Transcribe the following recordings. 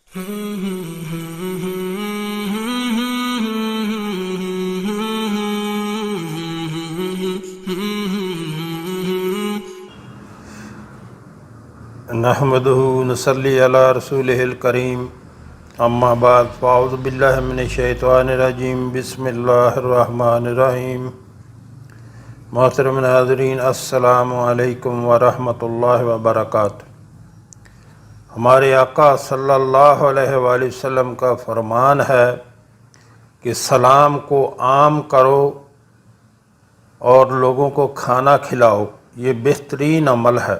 نحمده نصلی علی رسولہ الکریم اما بعد فاعوذ باللہ من الشیطان الرجیم بسم اللہ الرحمن الرحیم۔ محترم ناظرین، السلام علیکم ورحمۃ اللہ وبرکاتہ۔ ہمارے آقا صلی اللہ علیہ وآلہ وسلم کا فرمان ہے کہ سلام کو عام کرو اور لوگوں کو کھانا کھلاؤ، یہ بہترین عمل ہے۔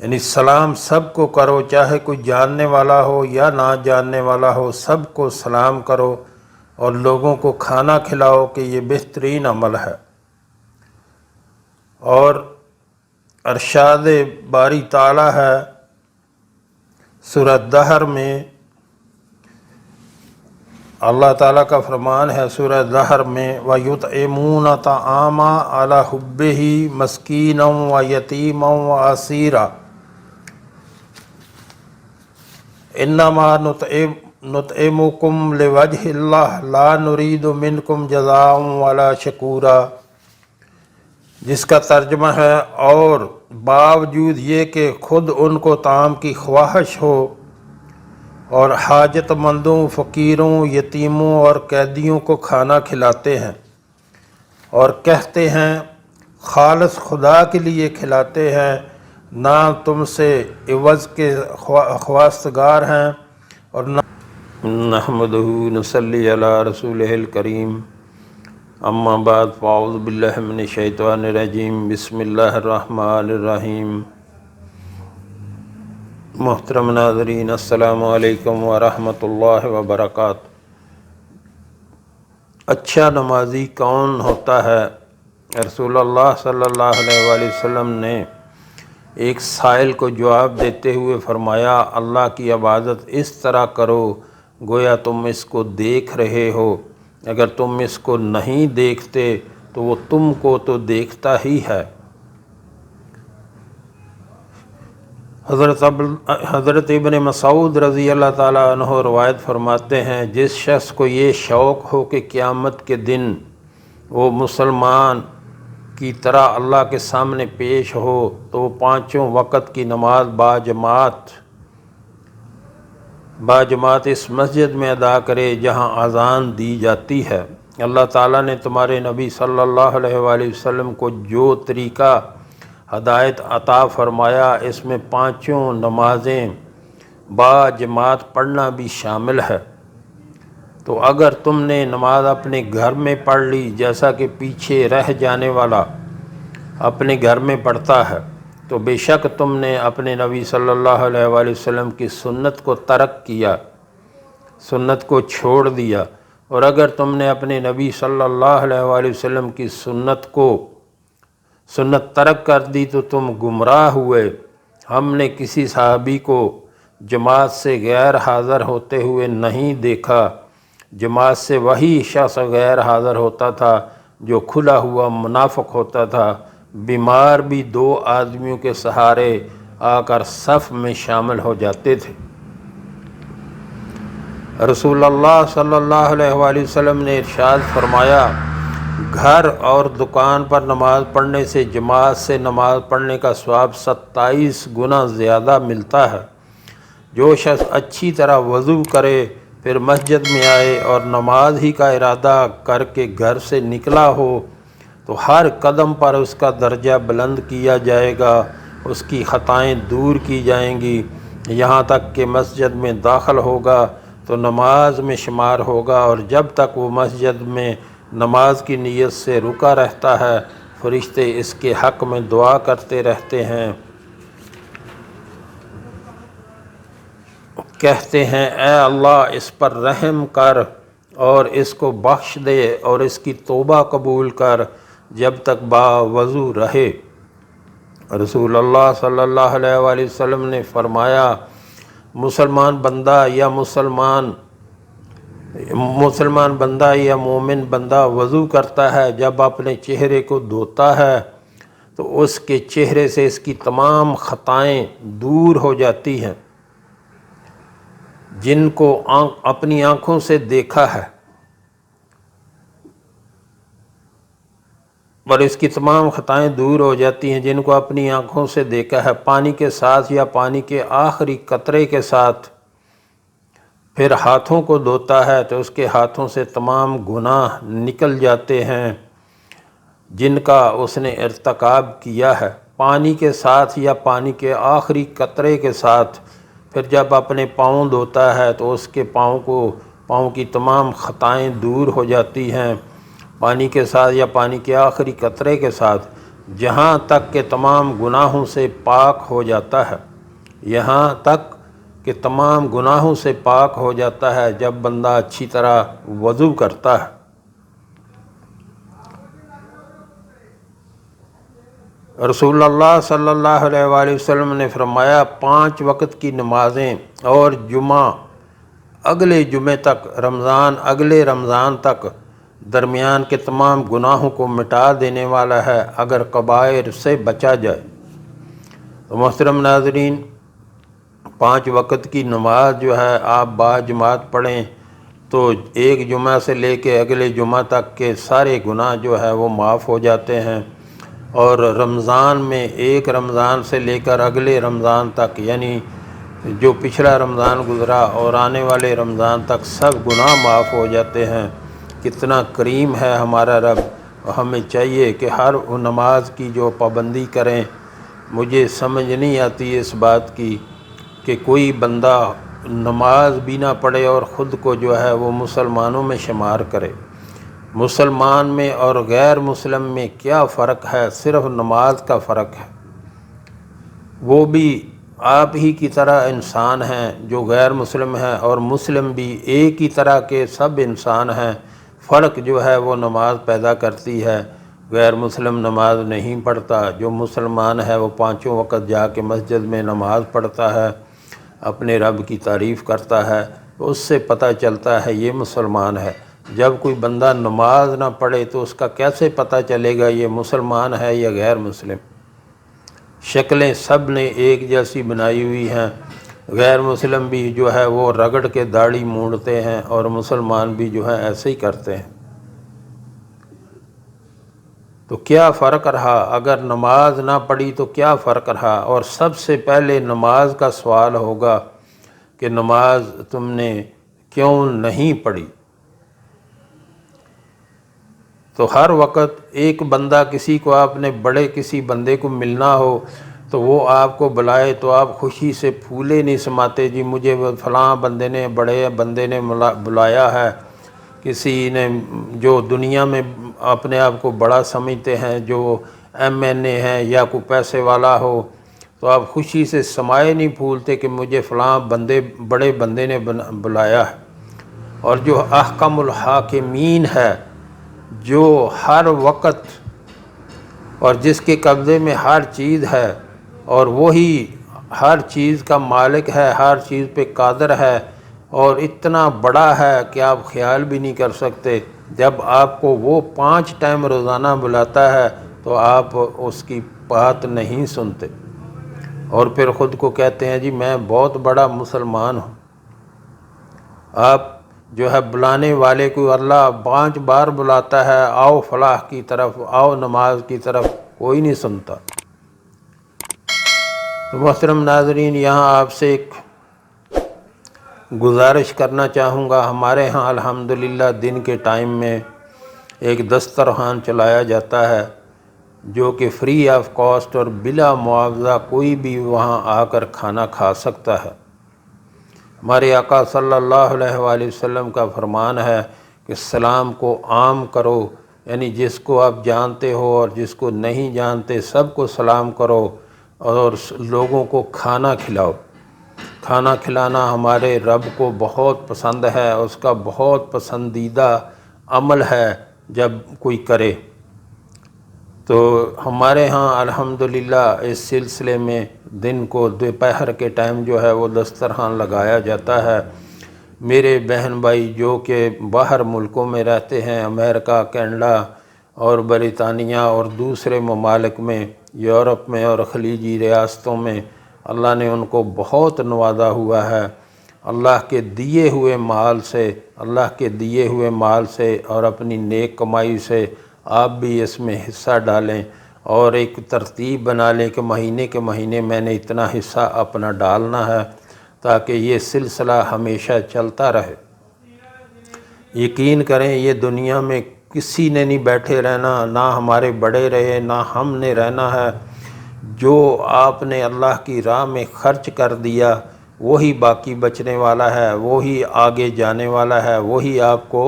یعنی سلام سب کو کرو، چاہے کوئی جاننے والا ہو یا نہ جاننے والا ہو، سب کو سلام کرو اور لوگوں کو کھانا کھلاؤ کہ یہ بہترین عمل ہے۔ اور ارشاد باری تعالی ہے سورہ دہر میں، اللہ تعالیٰ کا فرمان ہے سورہ دہر میں وَيُطْعِمُونَ الطَّعَامَ عَلَىٰ حُبِّهِ مِسْكِينًا وَيَتِيمًا وَأَسِيرًا انما نطعمکم لوجہ اللہ لا نرید منکم جزاء ولا شکورا، جس کا ترجمہ ہے اور باوجود یہ کہ خود ان کو طعام کی خواہش ہو اور حاجت مندوں، فقیروں، یتیموں اور قیدیوں کو کھانا کھلاتے ہیں اور کہتے ہیں خالص خدا کے لیے کھلاتے ہیں، نہ تم سے عوض کے خواستگار ہیں اور نہ نحمدہ نصلی علی رسولہ الکریم اما بعد فاعوذ باللہ من الشیطان الرجیم بسم اللہ الرحمن الرحیم۔ محترم ناظرین، السلام علیکم ورحمۃ اللہ وبرکاتہ۔ اچھا نمازی کون ہوتا ہے؟ رسول اللہ صلی اللہ علیہ وآلہ وسلم نے ایک سائل کو جواب دیتے ہوئے فرمایا، اللہ کی عبادت اس طرح کرو گویا تم اس کو دیکھ رہے ہو، اگر تم اس کو نہیں دیکھتے تو وہ تم کو تو دیکھتا ہی ہے۔ حضرت ابن مسعود رضی اللہ تعالیٰ عنہ روایت فرماتے ہیں، جس شخص کو یہ شوق ہو کہ قیامت کے دن وہ مسلمان کی طرح اللہ کے سامنے پیش ہو تو وہ پانچوں وقت کی نماز باجماعت اس مسجد میں ادا کرے جہاں اذان دی جاتی ہے۔ اللہ تعالیٰ نے تمہارے نبی صلی اللہ علیہ وآلہ وسلم کو جو طریقہ ہدایت عطا فرمایا اس میں پانچوں نمازیں باجماعت پڑھنا بھی شامل ہے۔ تو اگر تم نے نماز اپنے گھر میں پڑھ لی، جیسا کہ پیچھے رہ جانے والا اپنے گھر میں پڑھتا ہے، تو بے شک تم نے اپنے نبی صلی اللہ علیہ وآلہ وسلم کی سنت کو ترک کیا، سنت کو چھوڑ دیا۔ اور اگر تم نے اپنے نبی صلی اللہ علیہ وآلہ وسلم کی سنت ترک کر دی تو تم گمراہ ہوئے۔ ہم نے کسی صحابی کو جماعت سے غیر حاضر ہوتے ہوئے نہیں دیکھا، جماعت سے وہی شخص غیر حاضر ہوتا تھا جو کھلا ہوا منافق ہوتا تھا۔ بیمار بھی دو آدمیوں کے سہارے آ کر صف میں شامل ہو جاتے تھے۔ رسول اللہ صلی اللہ علیہ وآلہ وسلم نے ارشاد فرمایا، گھر اور دکان پر نماز پڑھنے سے جماعت سے نماز پڑھنے کا ثواب 27 گنا زیادہ ملتا ہے۔ جو شخص اچھی طرح وضو کرے پھر مسجد میں آئے اور نماز ہی کا ارادہ کر کے گھر سے نکلا ہو تو ہر قدم پر اس کا درجہ بلند کیا جائے گا، اس کی خطائیں دور کی جائیں گی، یہاں تک کہ مسجد میں داخل ہوگا تو نماز میں شمار ہوگا، اور جب تک وہ مسجد میں نماز کی نیت سے رکا رہتا ہے فرشتے اس کے حق میں دعا کرتے رہتے ہیں، کہتے ہیں اے اللہ اس پر رحم کر اور اس کو بخش دے اور اس کی توبہ قبول کر جب تک باوضو رہے۔ رسول اللہ صلی اللہ علیہ وآلہ وسلم نے فرمایا، مسلمان بندہ یا مومن بندہ وضو کرتا ہے، جب اپنے چہرے کو دھوتا ہے تو اس کے چہرے سے اس کی تمام خطائیں دور ہو جاتی ہیں۔ جن کو اپنی آنکھوں سے دیکھا ہے اور اس کی تمام خطائیں دور ہو جاتی ہیں، جن کو اپنی آنکھوں سے دیکھا ہے پانی کے ساتھ یا پانی کے آخری قطرے کے ساتھ، پھر ہاتھوں کو دھوتا ہے تو اس کے ہاتھوں سے تمام گناہ نکل جاتے ہیں جن کا اس نے ارتکاب کیا ہے، پانی کے ساتھ یا پانی کے آخری قطرے کے ساتھ۔ پھر جب اپنے پاؤں دھوتا ہے تو اس کے پاؤں کی تمام خطائیں دور ہو جاتی ہیں پانی کے ساتھ یا پانی کے آخری قطرے کے ساتھ، جہاں تک کہ تمام گناہوں سے پاک ہو جاتا ہے، یہاں تک کہ تمام گناہوں سے پاک ہو جاتا ہے جب بندہ اچھی طرح وضو کرتا ہے۔ رسول اللہ صلی اللہ علیہ وآلہ وسلم نے فرمایا 5 وقت کی نمازیں اور جمعہ اگلے جمعے تک، اگلے رمضان تک درمیان کے تمام گناہوں کو مٹا دینے والا ہے اگر کبائر سے بچا جائے۔ تو محترم ناظرین، 5 وقت کی نماز جو ہے آپ باجماعت پڑھیں تو ایک جمعہ سے لے کے اگلے جمعہ تک کے سارے گناہ جو ہے وہ معاف ہو جاتے ہیں، اور رمضان میں ایک رمضان سے لے کر اگلے رمضان تک، یعنی جو پچھلا رمضان گزرا اور آنے والے رمضان تک سب گناہ معاف ہو جاتے ہیں۔ کتنا کریم ہے ہمارا رب، ہمیں چاہیے کہ ہر نماز کی جو پابندی کریں۔ مجھے سمجھ نہیں آتی اس بات کی کہ کوئی بندہ نماز بھی نہ پڑھے اور خود کو جو ہے وہ مسلمانوں میں شمار کرے۔ مسلمان میں اور غیر مسلم میں کیا فرق ہے؟ صرف نماز کا فرق ہے۔ وہ بھی آپ ہی کی طرح انسان ہیں جو غیر مسلم ہیں، اور مسلم بھی ایک ہی طرح کے سب انسان ہیں۔ فرق جو ہے وہ نماز پیدا کرتی ہے۔ غیر مسلم نماز نہیں پڑھتا، جو مسلمان ہے وہ 5 وقت جا کے مسجد میں نماز پڑھتا ہے، اپنے رب کی تعریف کرتا ہے، تو اس سے پتہ چلتا ہے یہ مسلمان ہے۔ جب کوئی بندہ نماز نہ پڑھے تو اس کا کیسے پتہ چلے گا یہ مسلمان ہے یا غیر مسلم؟ شکلیں سب نے ایک جیسی بنائی ہوئی ہیں، غیر مسلم بھی جو ہے وہ رگڑ کے داڑھی مونڈتے ہیں اور مسلمان بھی جو ہے ایسے ہی کرتے ہیں۔ تو کیا فرق رہا؟ اگر نماز نہ پڑھی تو کیا فرق رہا؟ اور سب سے پہلے نماز کا سوال ہوگا کہ نماز تم نے کیوں نہیں پڑھی؟ تو ہر وقت ایک بندہ، کسی کو آپ نے کسی بندے کو ملنا ہو تو وہ آپ کو بلائے تو آپ خوشی سے پھولے نہیں سماتے، جی مجھے فلاں بڑے بندے نے بلایا ہے۔ کسی نے جو دنیا میں اپنے آپ کو بڑا سمجھتے ہیں، جو MNA ہیں یا کوئی پیسے والا ہو، تو آپ خوشی سے سمائے نہیں پھولتے کہ مجھے فلاں بڑے بندے نے بلایا ہے۔ اور جو احکم الحاکمین ہے، جو ہر وقت اور جس کے قبضے میں ہر چیز ہے اور وہی ہر چیز کا مالک ہے، ہر چیز پہ قادر ہے اور اتنا بڑا ہے کہ آپ خیال بھی نہیں کر سکتے، جب آپ کو وہ 5 ٹائم روزانہ بلاتا ہے تو آپ اس کی بات نہیں سنتے اور پھر خود کو کہتے ہیں جی میں بہت بڑا مسلمان ہوں۔ آپ جو ہے بلانے والے کو اللہ 5 بار بلاتا ہے، آؤ فلاح کی طرف، آؤ نماز کی طرف، کوئی نہیں سنتا۔ تو محترم ناظرین، یہاں آپ سے ایک گزارش کرنا چاہوں گا۔ ہمارے ہاں الحمدللہ دن کے ٹائم میں ایک دسترخوان چلایا جاتا ہے جو کہ فری آف کاسٹ اور بلا معاوضہ کوئی بھی وہاں آ کر کھانا کھا سکتا ہے۔ ہمارے آقا صلی اللہ علیہ وآلہ وسلم کا فرمان ہے کہ سلام کو عام کرو، یعنی جس کو آپ جانتے ہو اور جس کو نہیں جانتے سب کو سلام کرو اور لوگوں کو کھانا کھلاؤ۔ کھانا کھلانا ہمارے رب کو بہت پسند ہے، اس کا بہت پسندیدہ عمل ہے جب کوئی کرے۔ تو ہمارے ہاں الحمدللہ اس سلسلے میں دن کو دوپہر کے ٹائم جو ہے وہ دسترخوان لگایا جاتا ہے۔ میرے بہن بھائی جو کہ باہر ملکوں میں رہتے ہیں، امریکہ، کینیڈا اور برطانیہ اور دوسرے ممالک میں، یورپ میں اور خلیجی ریاستوں میں، اللہ نے ان کو بہت نوازا ہوا ہے۔ اللہ کے دیے ہوئے مال سے، اللہ کے دیے ہوئے مال سے اور اپنی نیک کمائی سے آپ بھی اس میں حصہ ڈالیں، اور ایک ترتیب بنا لیں کہ مہینے کے مہینے میں نے اتنا حصہ اپنا ڈالنا ہے، تاکہ یہ سلسلہ ہمیشہ چلتا رہے۔ یقین کریں یہ دنیا میں کسی نے نہیں بیٹھے رہنا، نہ ہمارے بڑے رہے نہ ہم نے رہنا ہے۔ جو آپ نے اللہ کی راہ میں خرچ کر دیا وہی باقی بچنے والا ہے، وہی آگے جانے والا ہے، وہی آپ کو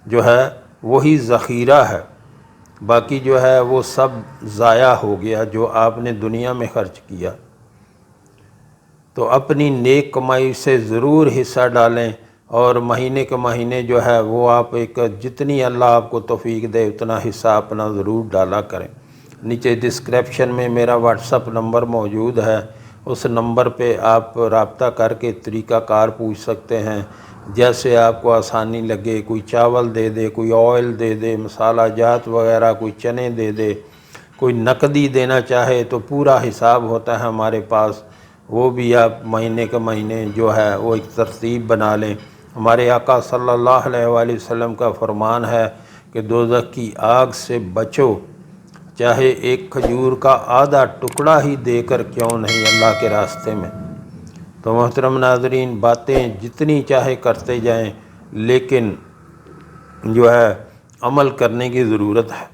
جو ہے وہی ذخیرہ ہے۔ باقی جو ہے وہ سب ضائع ہو گیا جو آپ نے دنیا میں خرچ کیا۔ تو اپنی نیک کمائی سے ضرور حصہ ڈالیں، اور مہینے کے مہینے جو ہے وہ آپ ایک جتنی اللہ آپ کو توفیق دے اتنا حصہ اپنا ضرور ڈالا کریں۔ نیچے ڈسکرپشن میں میرا واٹس اپ نمبر موجود ہے، اس نمبر پہ آپ رابطہ کر کے طریقہ کار پوچھ سکتے ہیں، جیسے آپ کو آسانی لگے۔ کوئی چاول دے دے، کوئی آئل دے دے، مسالہ جات وغیرہ، کوئی چنے دے دے، کوئی نقدی دینا چاہے تو پورا حساب ہوتا ہے ہمارے پاس، وہ بھی آپ مہینے کے مہینے جو ہے وہ ایک ترتیب بنا لیں۔ ہمارے آقا صلی اللہ علیہ وآلہ وسلم کا فرمان ہے کہ دوزخ کی آگ سے بچو، چاہے ایک کھجور کا آدھا ٹکڑا ہی دے کر کیوں نہیں اللہ کے راستے میں۔ تو محترم ناظرین، باتیں جتنی چاہے کرتے جائیں، لیکن جو ہے عمل کرنے کی ضرورت ہے۔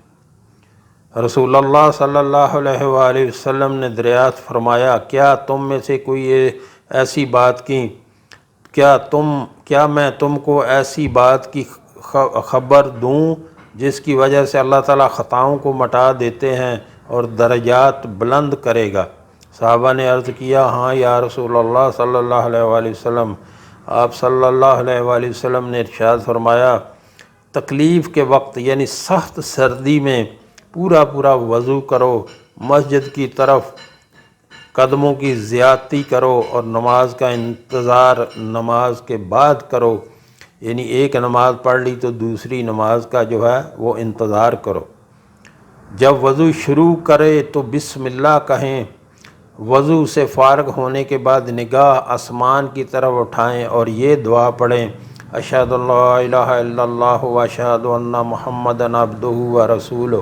رسول اللہ صلی اللہ علیہ وآلہ وسلم نے دریافت فرمایا، کیا تم میں سے کوئی ایسی بات کی کیا میں تم کو ایسی بات کی خبر دوں جس کی وجہ سے اللہ تعالیٰ خطاؤں کو مٹا دیتے ہیں اور درجات بلند کرے گا؟ صحابہ نے عرض کیا، ہاں یا رسول اللہ صلی اللہ علیہ وآلہ وسلم۔ آپ صلی اللہ علیہ وآلہ وسلم نے ارشاد فرمایا، تکلیف کے وقت یعنی سخت سردی میں پورا وضو کرو، مسجد کی طرف قدموں کی زیادتی کرو، اور نماز کا انتظار نماز کے بعد کرو، یعنی ایک نماز پڑھ لی تو دوسری نماز کا جو ہے وہ انتظار کرو۔ جب وضو شروع کرے تو بسم اللہ کہیں، وضو سے فارغ ہونے کے بعد نگاہ آسمان کی طرف اٹھائیں اور یہ دعا پڑھیں، اشہد ان لا الہ الا اللہ و اشہد ان محمدً عبدہ و رسولہ،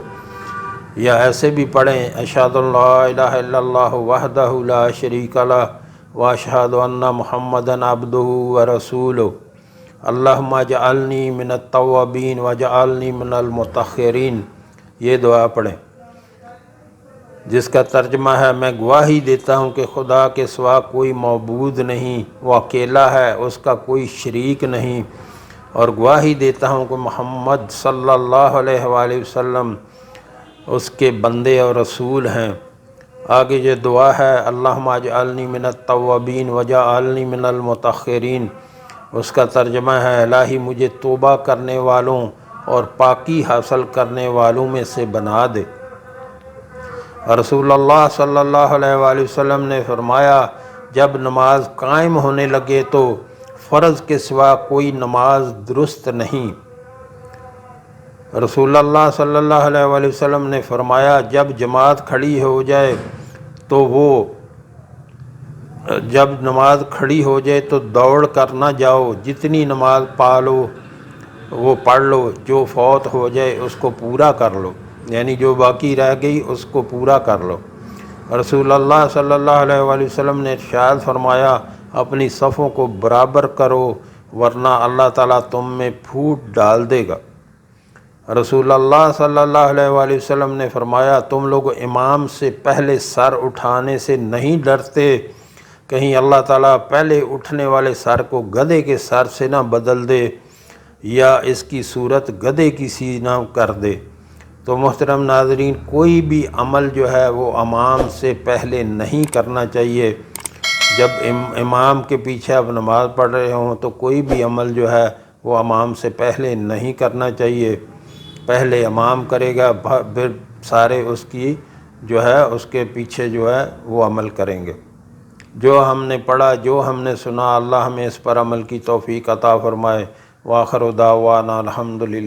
یا ایسے بھی پڑھیں، اشہد ان لا الہ الا اللہ وحدہ لا شریک لہ و اشہد ان محمدً عبدہ و رسولہ، اللہم اجعلنی من التوابین واجعلنی من المتطہرین۔ یہ دعا پڑھیں، جس کا ترجمہ ہے، میں گواہی دیتا ہوں کہ خدا کے سوا کوئی معبود نہیں، وہ اکیلا ہے، اس کا کوئی شریک نہیں، اور گواہی دیتا ہوں کہ محمد صلی اللہ علیہ وآلہ وسلم اس کے بندے اور رسول ہیں۔ آگے یہ دعا ہے، اللہم اجعلنی من التوابین واجعلنی من المتطہرین، اس کا ترجمہ ہے، الہی مجھے توبہ کرنے والوں اور پاکی حاصل کرنے والوں میں سے بنا دے۔ رسول اللہ صلی اللہ علیہ وآلہ وسلم نے فرمایا، جب نماز قائم ہونے لگے تو فرض کے سوا کوئی نماز درست نہیں۔ رسول اللہ صلی اللہ علیہ وآلہ وسلم نے فرمایا، جب جماعت کھڑی ہو جائے جب نماز کھڑی ہو جائے تو دوڑ کر نہ جاؤ، جتنی نماز پا لو وہ پڑھ لو، جو فوت ہو جائے اس کو پورا کر لو، یعنی جو باقی رہ گئی اس کو پورا کر لو۔ رسول اللہ صلی اللہ علیہ وآلہ وسلم نے ارشاد فرمایا، اپنی صفوں کو برابر کرو ورنہ اللہ تعالیٰ تم میں پھوٹ ڈال دے گا۔ رسول اللہ صلی اللہ علیہ وآلہ وسلم نے فرمایا، تم لوگ امام سے پہلے سر اٹھانے سے نہیں ڈرتے، کہیں اللہ تعالیٰ پہلے اٹھنے والے سر کو گدھے کے سر سے نہ بدل دے یا اس کی صورت گدھے کی سی نہ کر دے۔ تو محترم ناظرین، کوئی بھی عمل جو ہے وہ امام سے پہلے نہیں کرنا چاہیے۔ جب امام کے پیچھے آپ نماز پڑھ رہے ہوں تو کوئی بھی عمل جو ہے وہ امام سے پہلے نہیں کرنا چاہیے۔ پہلے امام کرے گا، پھر سارے اس کی جو ہے اس کے پیچھے جو ہے وہ عمل کریں گے۔ جو ہم نے پڑھا، جو ہم نے سنا، اللہ ہمیں اس پر عمل کی توفیق عطا فرمائے۔ وآخر دعوانا الحمدللہ۔